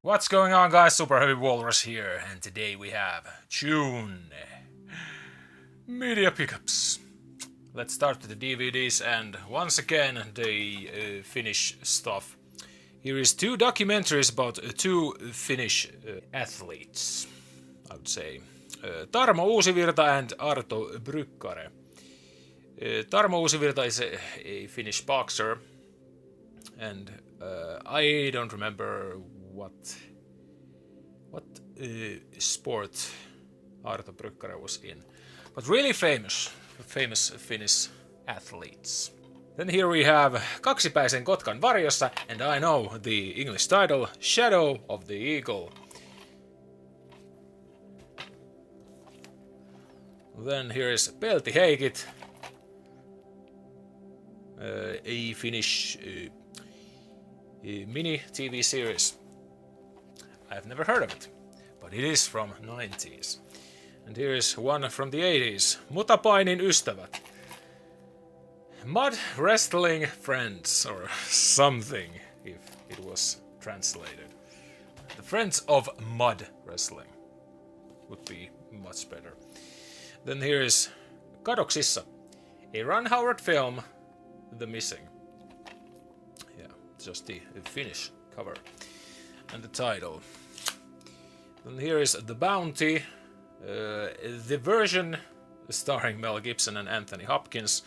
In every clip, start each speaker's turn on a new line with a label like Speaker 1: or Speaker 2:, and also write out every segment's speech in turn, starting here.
Speaker 1: What's going on, guys? Superheavy Walrus here, and today we have June media pickups. Let's start with the DVDs, and once again the Finnish stuff. Here is two documentaries about two Finnish athletes, I would say. Tarmo Uusivirta and Arto Brykkare. Tarmo Uusivirta is a Finnish boxer, and I don't remember what sport Arto Brykkare was in, but really famous Finnish athletes. Then here we have Kaksipäisen Kotkan varjossa, and I know the English title, Shadow of the Eagle. Then here is Peltiheikit, a Finnish mini TV series. I have never heard of it, but it is from 90s. And here is one from the 80s, Mutapainin ystävät. Mud Wrestling Friends, or something, if it was translated. The Friends of Mud Wrestling would be much better. Then here is Kadoksissa, a Ron Howard film, The Missing. Yeah, just the Finnish cover and the title. Then here is The Bounty, the version starring Mel Gibson and Anthony Hopkins.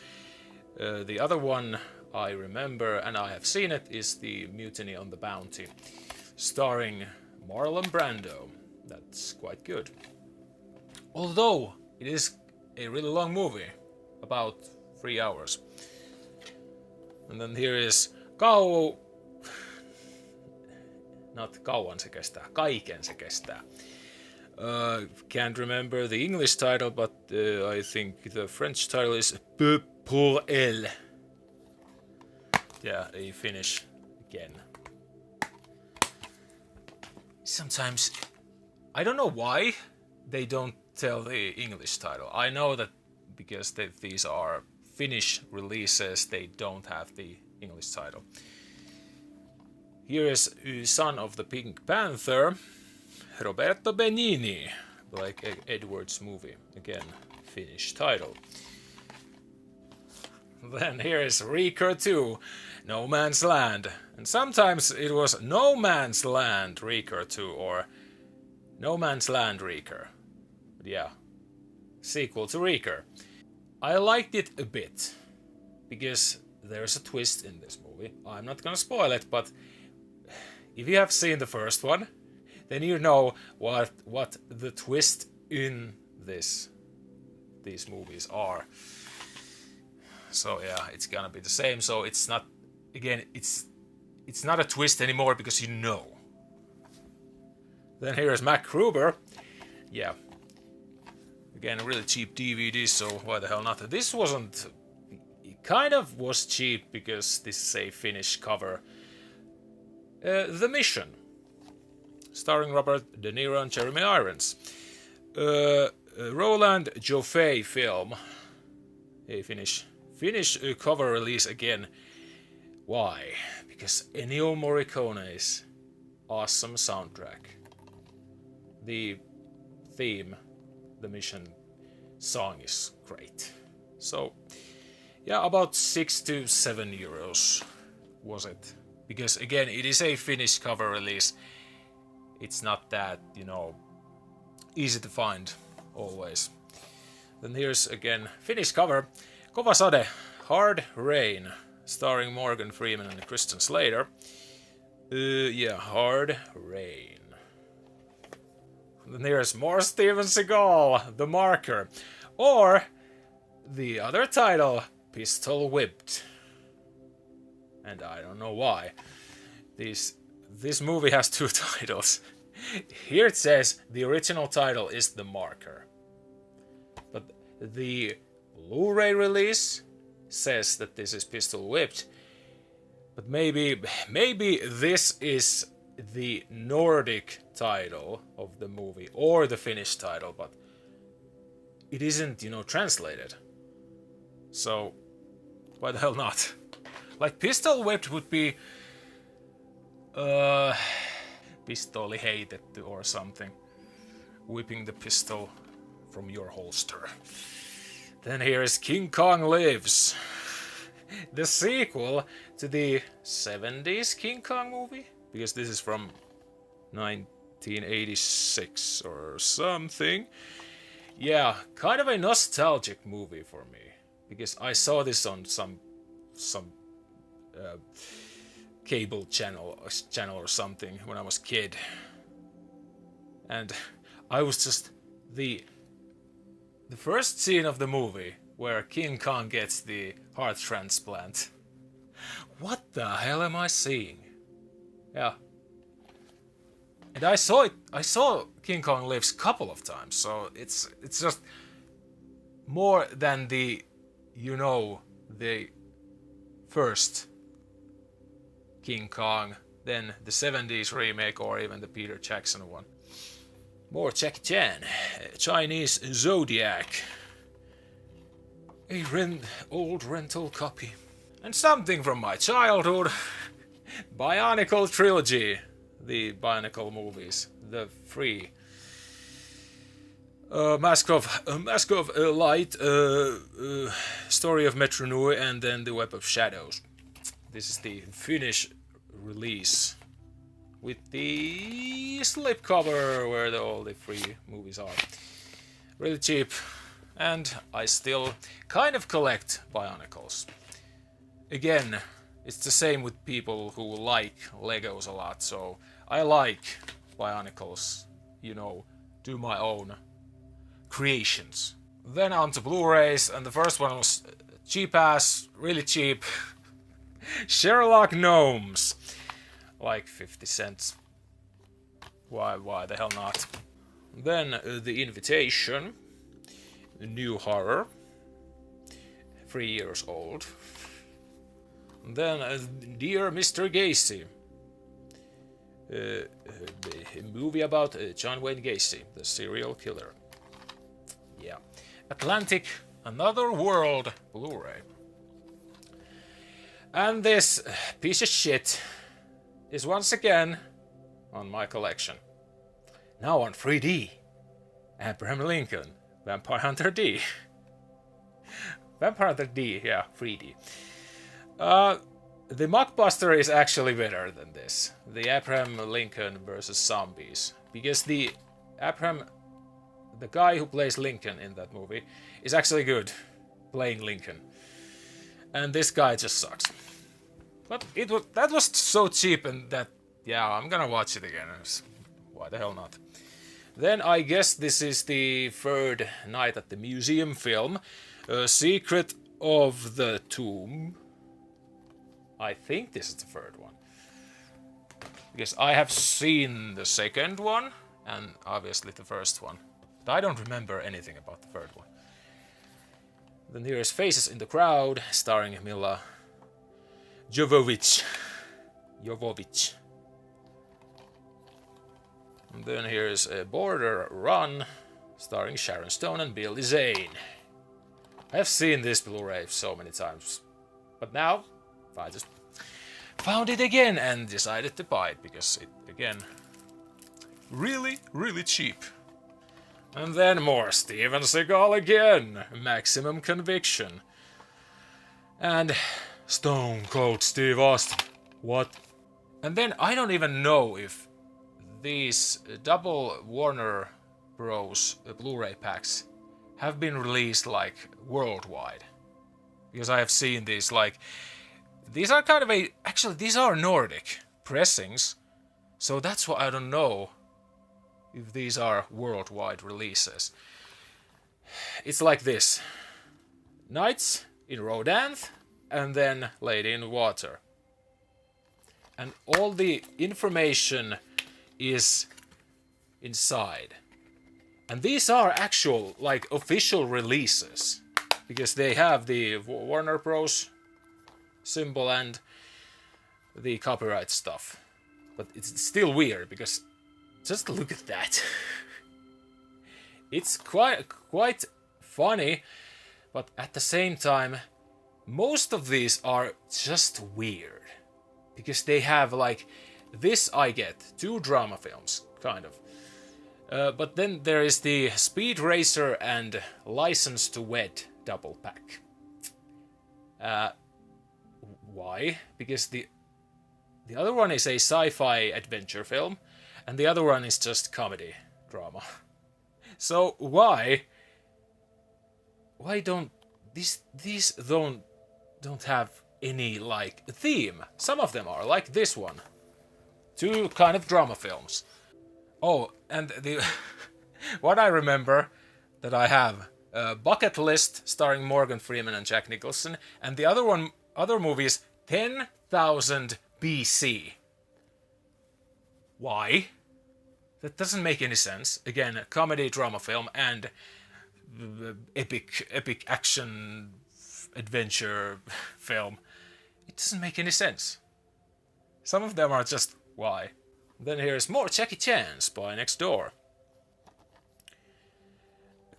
Speaker 1: The other one I remember, and I have seen it, is the Mutiny on the Bounty, starring Marlon Brando. That's quite good. Although it is a really long movie, about 3 hours. And then here is not kauan se kestää, kaiken se kestää. Can't remember the English title, but I think the French title is Peu pour elle. Yeah, a Finnish again. Sometimes, I don't know why they don't tell the English title. I know that because these are Finnish releases, they don't have the English title. Here is Son of the Pink Panther, Roberto Benigni, like Edward's movie. Again, Finnish title. Then here is Reeker 2, No Man's Land. And sometimes it was No Man's Land Reeker 2 or No Man's Land Reeker. But yeah, sequel to Reeker. I liked it a bit because there's a twist in this movie. I'm not gonna spoil it, but if you have seen the first one, then you know what the twist in these movies are. So yeah, it's gonna be the same. So it's not, again, it's not a twist anymore because you know. Then here is Mac Gruber. Yeah. Again, a really cheap DVD, so why the hell not? This wasn't... It kind of was cheap because this is a Finnish cover. The Mission, starring Robert De Niro and Jeremy Irons. Roland Joffé film, a Finnish cover release again. Why? Because Ennio Morricone's awesome soundtrack. The theme, the Mission song is great. So, yeah, about 6 to 7 euros was it. Because again, it is a Finnish cover release. It's not that, easy to find always. Then here's again Finnish cover, Kova Sade, Hard Rain, starring Morgan Freeman and Christian Slater. Yeah, Hard Rain. Then here's more Steven Seagal, The Marker, or the other title, Pistol Whipped. And I don't know why. This movie has two titles. Here it says the original title is The Marker. But the Blu-ray release says that this is Pistol Whipped. But maybe this is the Nordic title of the movie or the Finnish title, but it isn't, translated. So why the hell not? Like Pistol Whipped would be Pistoli heitetty or something. Whipping the pistol from your holster. Then here is King Kong Lives. The sequel to the 70s King Kong movie. Because this is from 1986 or something. Yeah, kind of a nostalgic movie for me. Because I saw this on some cable channel or something when I was a kid. And I was just the first scene of the movie where King Kong gets the heart transplant. What the hell am I seeing? Yeah. And I saw King Kong Lives a couple of times, so it's just more than the first King Kong, then the 70s remake or even the Peter Jackson one. More Jackie Chan, Chinese Zodiac, a old rental copy. And something from my childhood, Bionicle Trilogy, the Bionicle movies, the three. Mask of Light, Story of Metro Nui, and then The Web of Shadows. This is the Finnish release with the slipcover where all the three movies are. Really cheap, and I still kind of collect Bionicles. Again, it's the same with people who like Legos a lot, so I like Bionicles, do my own creations. Then on to Blu-rays, and the first one was cheap ass, really cheap. Sherlock Gnomes. Like 50 cents. Why the hell not? Then The Invitation. The new horror. 3 years old. Then Dear Mr. Gacy. A movie about John Wayne Gacy, the serial killer. Yeah. Atlantic, Another World Blu-ray. And this piece of shit is once again on my collection. Now on 3D. Abraham Lincoln, Vampire Hunter D. Vampire Hunter D, yeah, 3D. The Mockbuster is actually better than this. The Abraham Lincoln versus Zombies. Because the guy who plays Lincoln in that movie is actually good playing Lincoln. And this guy just sucks. But that was so cheap, and that, yeah, I'm gonna watch it again. Why the hell not? Then I guess this is the third night at the museum film. Secret of the Tomb. I think this is the third one. Because I have seen the second one, and obviously the first one. But I don't remember anything about the third one. Then here is Faces in the Crowd, starring Mila Jovovich. And then here is Border Run, starring Sharon Stone and Billy Zane. I have seen this Blu-ray so many times. But now, I just found it again and decided to buy it, because it, again, really, really cheap. And then more Steven Seagal again, Maximum Conviction. And Stone Cold Steve Austin. What? And then I don't even know if these double Warner Bros. Blu-ray packs have been released like worldwide. Because I have seen these these are kind of actually these are Nordic pressings. So that's why I don't know if these are worldwide releases. It's like this. Nights in Rodanthe, and then Lady in Water. And all the information is inside. And these are actual, official releases. Because they have the Warner Bros. Symbol and the copyright stuff. But it's still weird, because just look at that. It's quite funny, but at the same time, most of these are just weird. Because they have This I get. 2 drama films, kind of. But then there is the Speed Racer and License to Wed double pack. Why? Because the other one is a sci-fi adventure film, and the other one is just comedy drama. So why don't these don't have any like theme? Some of them are like this one. 2 kind of drama films. Oh, and the what I remember that I have Bucket List starring Morgan Freeman and Jack Nicholson, and the other movie is 10,000 BC. Why? That doesn't make any sense. Again, a comedy drama film and epic action adventure film. It doesn't make any sense. Some of them are just why. Then here's more Jackie Chan's by Next Door.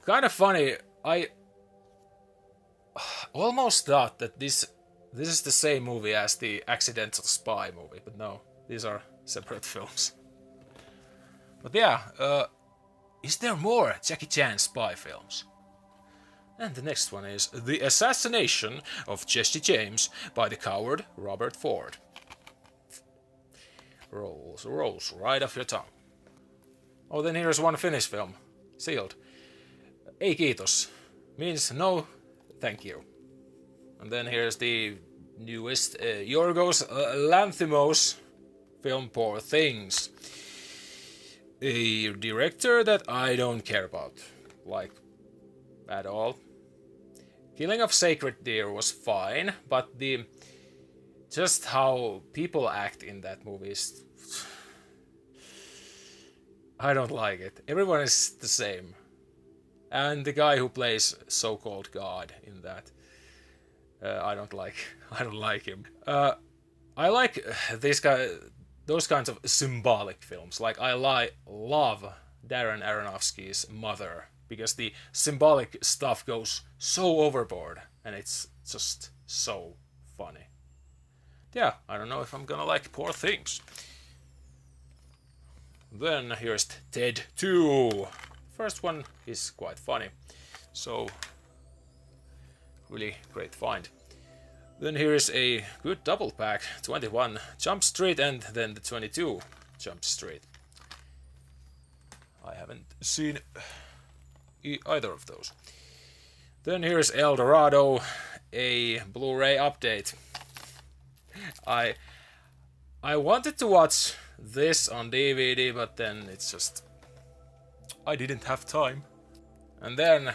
Speaker 1: Kind of funny. I almost thought that this is the same movie as the Accidental Spy movie, but no, these are separate films. But yeah, is there more Jackie Chan spy films? And the next one is The Assassination of Jesse James by the coward Robert Ford. Rolls right off your tongue. Oh, then here's one Finnish film. Sealed. Ei kiitos. Means no, thank you. And then here's the newest Yorgos Lanthimos film Poor Things. A director that I don't care about. Like, at all. Killing of Sacred Deer was fine, but just how people act in that movie is... I don't like it. Everyone is the same. And the guy who plays so-called God in that, I don't like him. I like those kinds of symbolic films. Like I love Darren Aronofsky's Mother, because the symbolic stuff goes so overboard and it's just so funny. Yeah, I don't know if I'm gonna like Poor Things. Then here's Ted 2. First one is quite funny, so really great find. Then here is a good double pack, 21 Jump Street and then the 22 Jump Street. I haven't seen either of those. Then here's El Dorado, a Blu-ray update. I wanted to watch this on DVD, but then it's just... I didn't have time. And then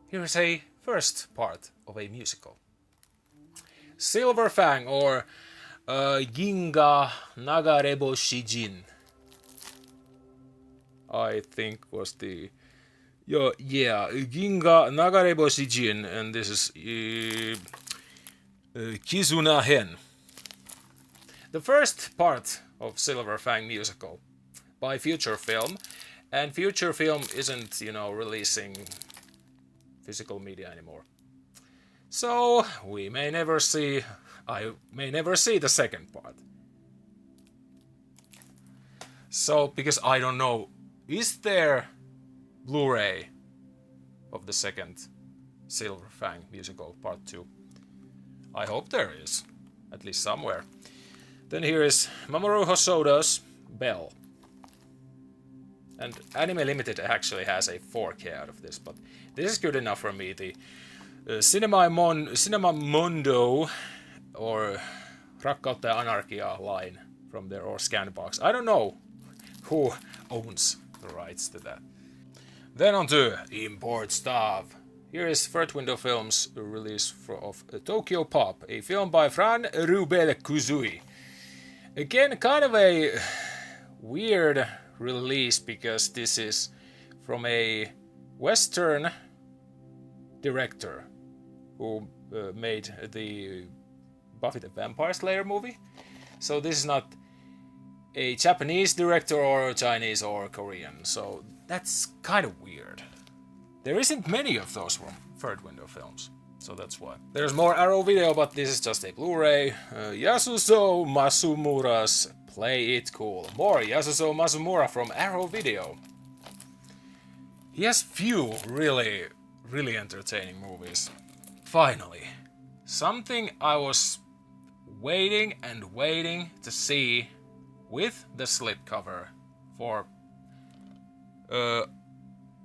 Speaker 1: here's a first part of a musical. Silver Fang, or Ginga Nagarebo Shijin, I think was the... Yeah, Ginga Nagarebo Shijin, and this is Kizuna Hen. The first part of Silver Fang musical by Future Film, and Future Film isn't, releasing physical media anymore. So I may never see the second part. So, because I don't know, is there Blu-ray of the second Silver Fang musical part 2? I hope there is, at least somewhere. Then here is Mamoru Hosoda's Bell. And Anime Limited actually has a 4K out of this, but this is good enough for me. The Cinema Mondo or Rakkautta ja Anarkia line from there, or Scanbox. I don't know who owns the rights to that. Then on to import stuff. Here is Third Window Films release of Tokyo Pop, a film by Fran Rubel Kuzui. Again, kind of a weird release, because this is from a Western director who made the Buffy the Vampire Slayer movie. So this is not a Japanese director or Chinese or Korean, so that's kind of weird. There isn't many of those from Third Window Films. so that's why. There's more Arrow video, but this is just a Blu-ray. Yasuzo Masumura's Play It Cool. More Yasuzo Masumura from Arrow Video. He has few really entertaining movies. Finally, something I was waiting to see with the slipcover for a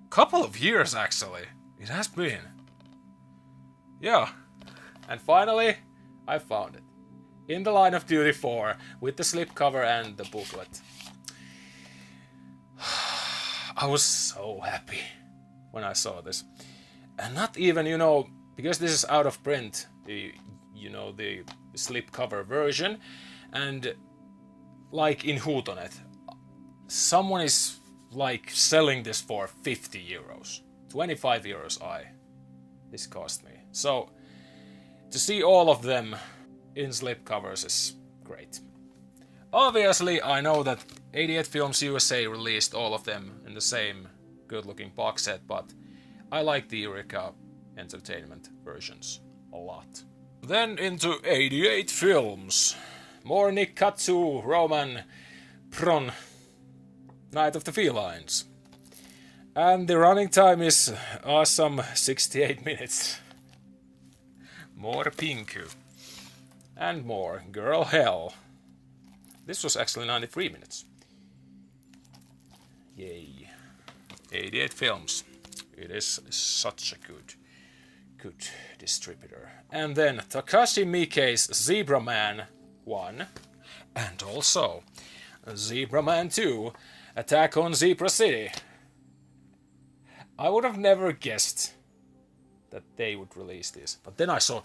Speaker 1: couple of years actually. It has been. Yeah. And finally, I found it. In the Line of Duty 4 with the slipcover and the booklet. I was so happy when I saw this. And not even, because this is out of print, the slipcover version, and like in Huutonet, someone is like selling this for 50 euros. 25 euros this cost me. So to see all of them in slipcovers is great. Obviously, I know that 88 Films USA released all of them in the same good-looking box set, but I like the Eureka Entertainment versions a lot. Then into 88 Films. More Nick Katsu, Roman Pron, Night of the Felines. And the running time is awesome 68 minutes. More Pinku. And more Girl Hell. This was actually 93 minutes. Yay. 88 Films. It is such a good distributor. And then Takashi Miike's Zebra Man 1. And also Zebra Man 2. Attack on Zebra City. I would have never guessed that they would release this. But then I saw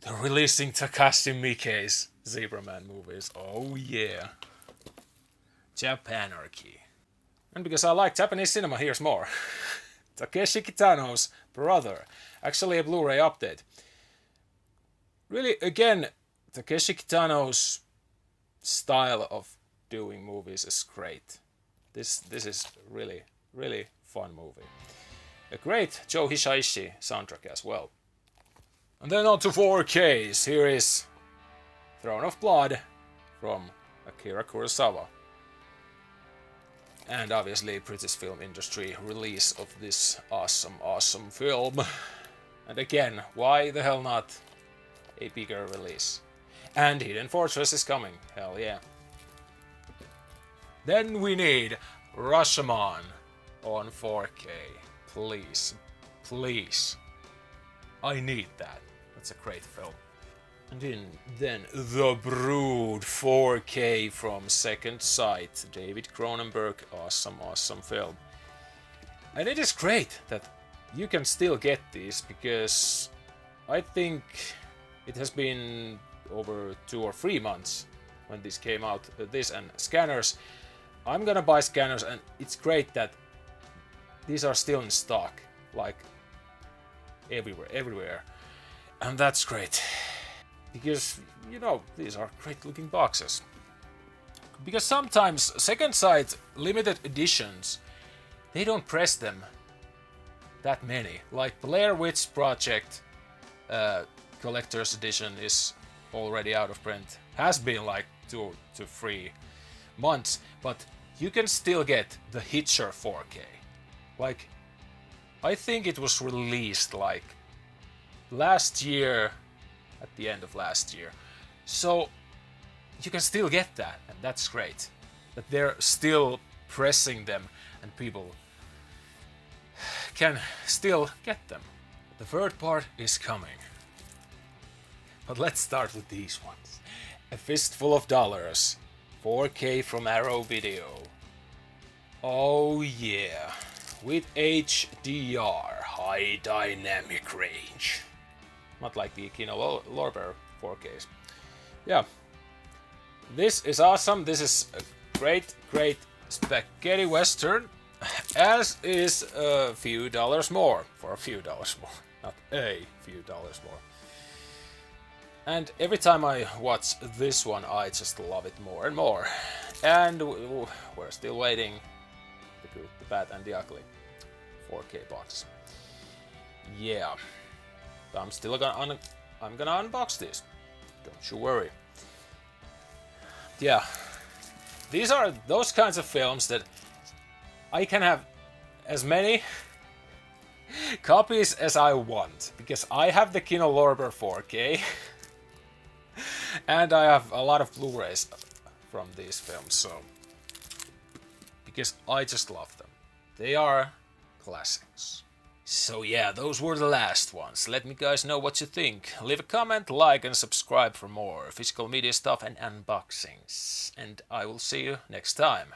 Speaker 1: they're releasing Takashi Miike's Zebra Man movies. Oh yeah. Japanarchy. And because I like Japanese cinema, here's more. Takeshi Kitano's brother. Actually a Blu-ray update. Really, again, Takeshi Kitano's style of doing movies is great. This is really fun movie. A great Joe Hisaishi soundtrack as well. And then on to 4Ks. Here is Throne of Blood from Akira Kurosawa. And obviously British film industry release of this awesome film. And again, why the hell not a bigger release? And Hidden Fortress is coming, hell yeah. Then we need Rashomon on 4K. Please. I need that. That's a great film. And then The Brood 4K from Second Sight. David Cronenberg, awesome film. And it is great that you can still get these, because I think it has been over 2 or 3 months when this came out. This and Scanners. I'm gonna buy Scanners, and it's great that these are still in stock, like everywhere. And that's great. Because, these are great looking boxes. Because sometimes Second Sight limited editions, they don't press them that many. Like Blair Witch Project Collector's Edition is already out of print. Has been like 2 to 3 months, but you can still get the Hitcher 4K. Like, I think it was released like last year, at the end of last year. So you can still get that, and that's great. That they're still pressing them and people can still get them. The third part is coming. But let's start with these ones. A Fistful of Dollars, 4K from Arrow Video. Oh yeah, with HDR, high dynamic range. Not like the Kino Lorber 4Ks. Yeah. This is awesome. This is a great spaghetti western. As is a few dollars more. For a few dollars more. Not a few dollars more. And every time I watch this one, I just love it more and more. And we're still waiting. The Good, the Bad, and the Ugly 4K box. Yeah. I'm gonna unbox these. Don't you worry. Yeah, these are those kinds of films that I can have as many copies as I want, because I have the Kino Lorber 4K and I have a lot of Blu-rays from these films, so because I just love them. They are classics. So yeah, those were the last ones. Let me guys know what you think. Leave a comment, like and subscribe for more physical media stuff and unboxings. And I will see you next time.